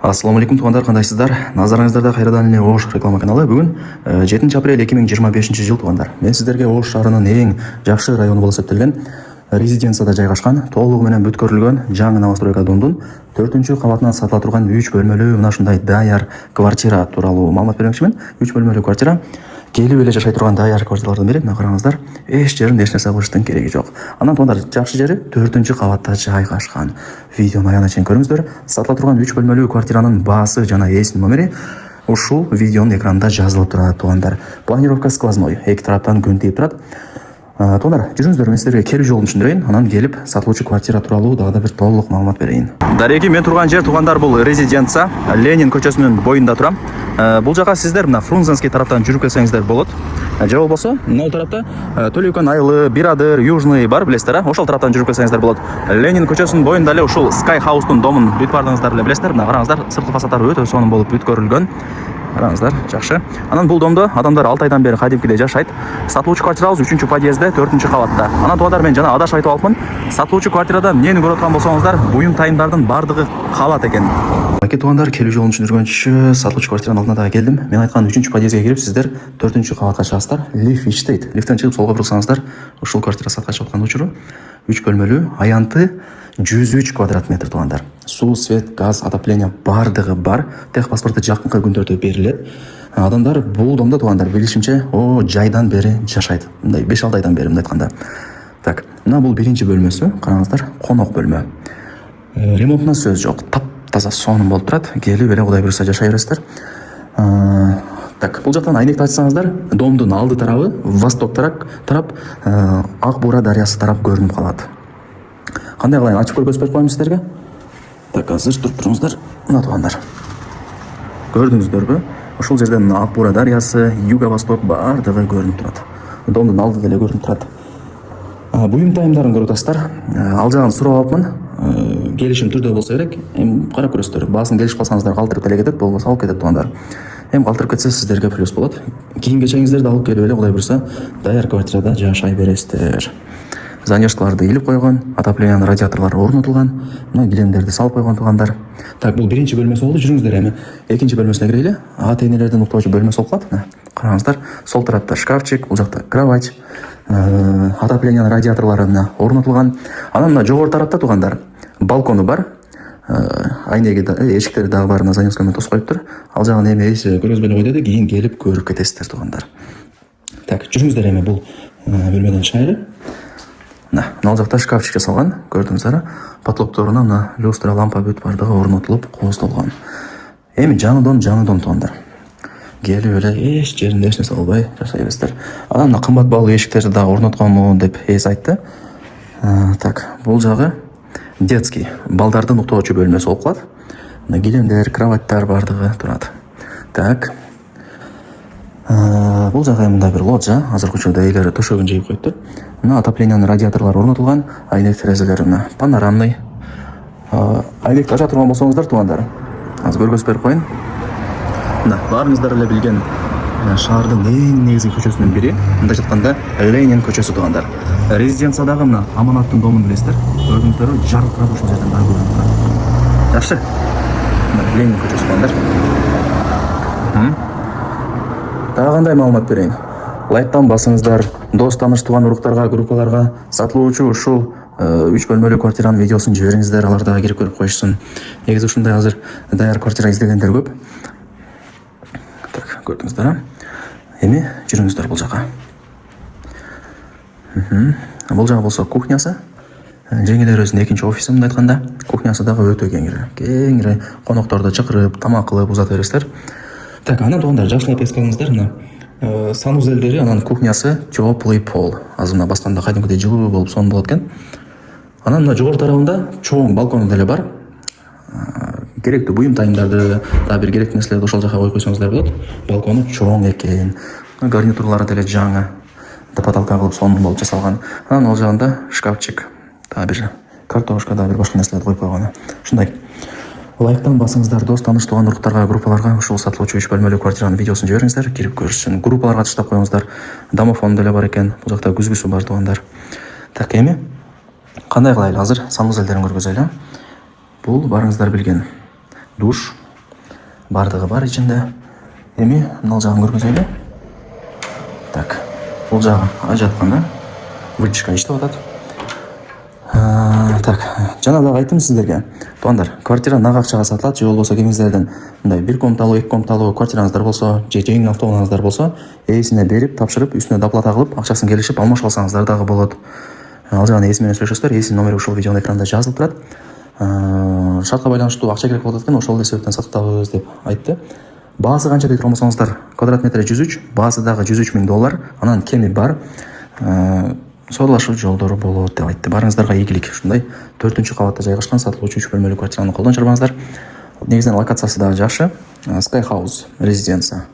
Ассаламу алейкум туғандар, қандайсыздар? Назарыңыздарда қайрадан эле Ош реклама каналы. Бүгін 7 апрель 2025 жыл туғандар. Мен сіздерге Ош шаарынын эң жакшы району болуп эсептелген резиденцияда жайгашкан, толугу менен бүткөрүлгөн жаңы новостройка домдун 4-кабатынан сатыла турган 3 бөлмөлүү мына ушундай даяр квартира тууралуу маалымат бермекчимин. 3 бөлмөлүү квартира. Келип эле жашай турган даяр квартиралардын бири. Мына караңыздар, эч жерин эч нерсе кылыштын кереги жок. Анан туғандар, жакшы жери 4-кабатта жайгашкан. Видеону аягына чейин көрүңүздөр. Сатыла турган 3 бөлмөлүү квартиранын баасы жана ээсинин номери ушул видеонун экранында жазылып турат туғандар. Планировка сквозной, эки тараптан күн тийип турат. Туғандар, жүрүңүздөр, мен силерге келүү жолун түшүндүрөйүн, анан келип сатылуучу квартира тууралуу дагы да бир толук маалымат берейин. Дареги, мен турган жер туғандар бул резиденция, Ленин көчөсүнүн боюнда турам. Бул жака сиздер мына Фрунзенский тараптан жүрүп келсеңиздер болот. Же болбосо, мына тарапта Төлөкөн айылы, Бирадыр, Южный бар, билесиздер, ошол тараптан жүрүп келсеңиздер болот. Ленин көчөсүнүн боюнда эле ушул Sky House'тун домун бүтүп бардыңыздар эле билесиздер. Мына караңыздар, сырткы фасадтары өтө сонун болуп бүткөрүлгөн. Караңыздар, жакшы. Анан бул домдо адамдар 6 айдан бери кадимкидей жашайт. Сатылуучу квартирабыз 3-подъездде, 4-кабатта. Анан туғандар, мен жана адашып айтып алыпмын. Сатылуучу квартирада эмнени көрүп аткан болсоңуздар, буюм тайымдардын бардыгы кабат экен. Аке туғандар, келүү жолун түшүндүргөнчү сатылуучу квартиранын алдына дагы келдим. Мен айткан 3-подъездге кирип, сиздер 4-кабатка чыгасыздар. Лифт иштейт. Лифттен чыгып солго бурсаңыздар, ушул квартира сатка чыгып аткан учуру 3 бөлмөлүү, аянты 103 квадрат метр туғандар. Суу, свет, газ, отопление бардыгы бар. Техпаспорты жакынкы күндөрдө берилет. Адамдар бул домдо туғандар билишимче, жайдан бери жашайт. Мындай 5-6 айдан бери мындай айтканда. Так, мына бул биринчи бөлмөсү, караңыздар, конок бөлмө. Ремонтуна сөз жок. Таптаза сонун болуп турат. Келип эле Кудай буйруса жашай бересиздер. Так, бул жактан айнекти ачсаңыздар, домдун алды тарабы, восток тарап, Ак Бура дарыясы тарап көрүнүп калат. Кандай кылайын, ачып көрсөтүп коеюн сиздерге? Так, азыр туруп туруңуздар. Мына туғандар. Көрдүңүздөрбү? Ошол жерден Ак Бура дарыясы, юго-восток бардыгы көрүнүп турат. Домдун алды деле көрүнүп турат. Буюм тайымдарын көрүп атасыздар. Ал жагын сурап алыпмын. Келишим түрдө болсо керек. Эми карап көрөсүздөр. Баасын келишип калсаңыздар калтырып деле кетет, болбосо алып кетет туғандар. Эми калтырып кетсе сиздерге плюс болот. Кийин кечеңиздерди алып келип эле Кудай буйруса даяр квартирада жашай бересиздер. Занежкаларды илип койгон, отоплениянын радиаторлору орнотулган, мына килемдерди салып койгон туғандар. Так, бул биринчи бөлмөсү болду. Жүрүңүздөр, эми экинчи бөлмөсүнө кирели. Ата-энелердин уктоочу бөлмөсү болуп калат. Караңыздар, сол тарапта шкафчик, бул жакта кровать, отоплениянын радиаторлору мына орнотулган. Анан мына жогору тарапта туғандар балкону бар. Айнеги эшиктери дагы бар, занеска менен тосуп коюптур. Ал жагын эми көрөзбөй эле койду, кийин келип көрүп кетесиздер туғандар. Так, жүрүңүздөр, эми бул бөлмөдөн чыгайлы. Мына жакта шкафчик жасалган, көрдүңүздөр. Потолокторуна мына люстра, лампа бүт бардыгы орнотулуп, кооздолгон. Эми жаңы дом туғандар. Келип эле эч жеринде эч нерсе болбой жашай бересиздер. Анан мына кымбат баалуу эшиктерди дагы орнотконмун деп эс айтты. Так, бул жагы детский, балдардын уктоочу бөлмөсү болуп калат. Мына килемдер, кроваттар бардыгы турат. Так. Бул жагы мындай бир лоджия, азыркы учурда ээлери төшөгүн жыйып коюптур. Мына отоплениянын радиаторлору орнотулган, айнек терезелери мына панорамный. Айнекти ача турган болсоңуздар туғандар, азыр көргөзүп берип коеюн. Мына баарыңыздар эле билген шаардын эң негизги көчөсүнүн бири, мындай жатканда Ленин көчөсү туғандар. Резиденциядагы мына Аманаттын домун билесиздер. Көрдүңүздөрбү, жаркырап ушул жерден дагы көрүнүп турат. Жакшы. Мына Ленин көчөсү туғандар. Дагы кандай маалымат берейин? Лайктан басыңыздар, дос, тааныш, тууган уруктарга, группаларга сатылуучу ушул 3 бөлмөлүү квартиранын видеосун жибериңиздер, алар дагы кирип көрүп коюшсун. Негизи ушундай азыр даяр квартира издегендер көп. Так, көрдүңүздөр. Эми жүрүңүздөр бул жака. Бул жагы болсо кухнясы. Жеңелер өзүнүн экинчи офиси, мындай айтканда. Кухнясы дагы өтө кеңири. Конокторду чакырып, тамак кылып узата бересиздер. Так, анан туғандар, жакшылап эске алыңыздар. Мына санузелдери, анан кухнясы теплый пол. Азыр мына басканда кайдымкыдай жылуу болуп сонун болот экен. Анан мына жогору тарабында чоң балкону деле бар. Керектүү буюм тайымдарды, дагы бир керектүү нерселерди ошол жака коюп койсоңуздар болот. Балкону чоң экен. Гарнитурлары деле жаңы. Потолка кылып сонун болуп жасалган. Анан ал жагында шкафчик, дагы бир картошка, дагы бир башка нерселерди коюп койгон. Ушундай. Лайктан басыңыздар, дос, тааныш, тууган уруктарга, группаларга ушул сатылуучу 3 бөлмөлүү квартиранын видеосун жибериңиздер, кирип көрүшсүн. Группаларга таштап коюңуздар. Домофон деле бар экен. Бул жакта күзгүсү бар туғандар. Так, эми кандай кылайлы? Азыр санузелдерин көргөзөлү. Бул барыңыздар билген душ, бардыгы бар ичинде. Эми мына жагын көргөзөлү. Так, бул жагы ажаткан да. Вытяжка иштеп атат. Так, жана дагы айттым сиздерге. Туугандар, квартира нак акчага сатылат, же болбосо кимиңиздерден мындай 1 комнаталуу, 2 комнаталуу квартираңыздар болсо, же жеңил автоунааңыздар болсо, ээсине берип, тапшырып, үстүнө доплата кылып, акчасын келишип алмашып алсаңыздар дагы болот. Ал жагын ээси менен сүйлөшөсүздөр. Ээсинин номери ушул видеонун экранында жазылып турат. Шартка байланыштуу акча керек болот экен, ошол себептен сатып табабыз деп айтты. Баасы канча дейт карамасаңыздар? Квадрат метри 103, баасы дагы $103,000, анан кеми бар. Соодалашуу жолдору болот деп айтты. Барыңыздарга ийгилик. Ушундай 4-кабатта жайгашкан сатылуучу 3 бөлмөлүү квартираны колдон чарбаңыздар. Негизинен локациясы дагы жакшы. Sky House резиденция.